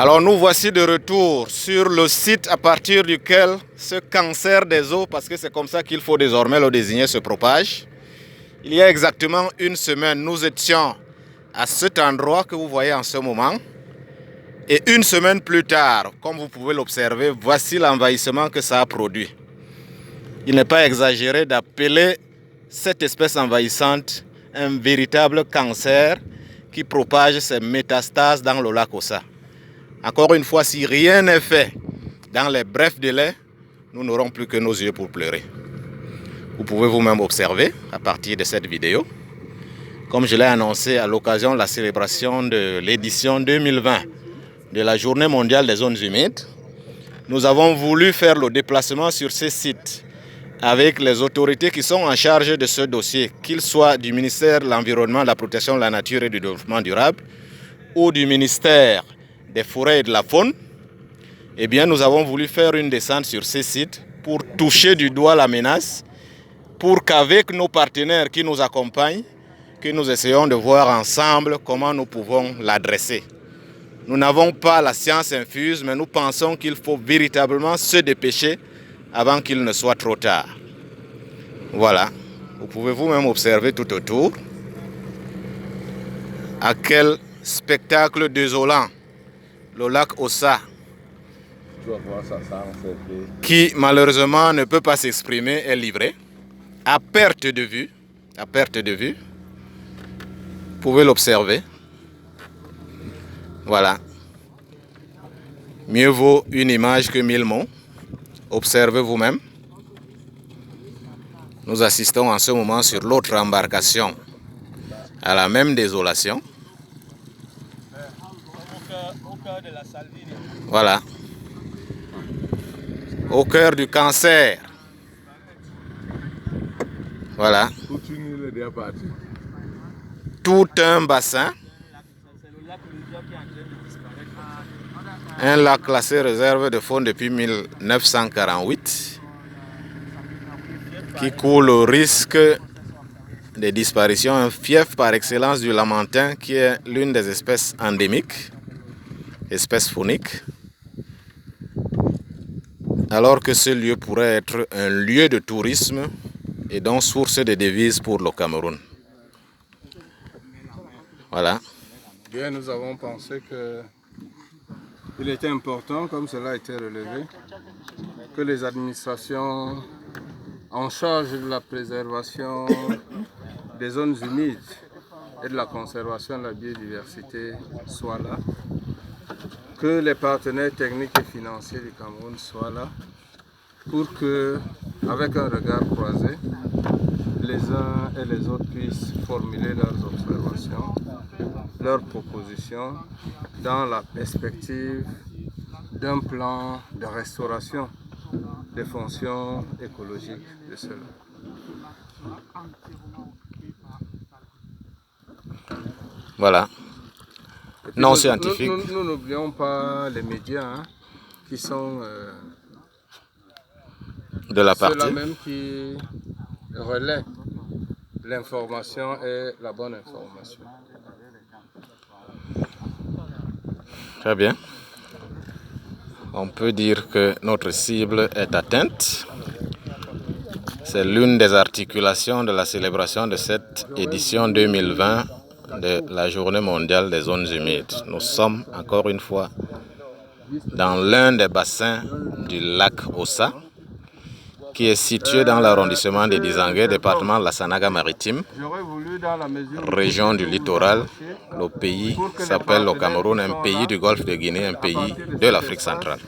Alors nous voici de retour sur le site à partir duquel ce cancer des eaux, parce que c'est comme ça qu'il faut désormais le désigner, se propage. Il y a exactement une semaine, nous étions à cet endroit que vous voyez en ce moment. Et une semaine plus tard, comme vous pouvez l'observer, voici l'envahissement que ça a produit. Il n'est pas exagéré d'appeler cette espèce envahissante un véritable cancer qui propage ses métastases dans le lac Ossa. Encore une fois, si rien n'est fait dans les brefs délais, nous n'aurons plus que nos yeux pour pleurer. Vous pouvez vous-même observer à partir de cette vidéo. Comme je l'ai annoncé à l'occasion de la célébration de l'édition 2020 de la Journée mondiale des zones humides, nous avons voulu faire le déplacement sur ces sites avec les autorités qui sont en charge de ce dossier, qu'ils soient du ministère de l'Environnement, de la Protection de la Nature et du Développement durable ou du ministère des Forêts et de la Faune. Eh bien, nous avons voulu faire une descente sur ces sites pour toucher du doigt la menace, pour qu'avec nos partenaires qui nous accompagnent, que nous essayons de voir ensemble comment nous pouvons l'adresser. Nous n'avons pas la science infuse, mais nous pensons qu'il faut véritablement se dépêcher avant qu'il ne soit trop tard. Voilà, vous pouvez vous-même observer tout autour à quel spectacle désolant le lac Ossa, qui malheureusement ne peut pas s'exprimer, est livré à perte de vue. À perte de vue, vous pouvez l'observer. Voilà. Mieux vaut une image que 1000 mots. Observez vous-même. Nous assistons en ce moment sur l'autre embarcation à la même désolation. Voilà. Au cœur du cancer. Voilà. Tout un bassin. Un lac classé réserve de faune depuis 1948 qui court le risque de disparition, un fief par excellence du lamantin qui est l'une des espèces endémiques, espèce faunique, alors que ce lieu pourrait être un lieu de tourisme et donc source de devises pour le Cameroun. Voilà. Bien, nous avons pensé qu'il était important, comme cela a été relevé, que les administrations en charge de la préservation des zones humides et de la conservation de la biodiversité soient là, que les partenaires techniques et financiers du Cameroun soient là, pour que, avec un regard croisé, les uns et les autres puissent formuler leurs observations, leurs propositions dans la perspective d'un plan de restauration des fonctions écologiques de cela. Voilà. Non scientifique. Nous n'oublions pas les médias qui sont de la partie. Ceux-là même qui relaient l'information et la bonne information. Très bien. On peut dire que notre cible est atteinte. C'est l'une des articulations de la célébration de cette édition 2020 de la Journée mondiale des zones humides. Nous sommes encore une fois dans l'un des bassins du lac Ossa, qui est situé dans l'arrondissement de Dizangué, département de la Sanaga-Maritime, région du littoral. Le pays s'appelle le Cameroun, un pays du Golfe de Guinée, un pays de l'Afrique centrale.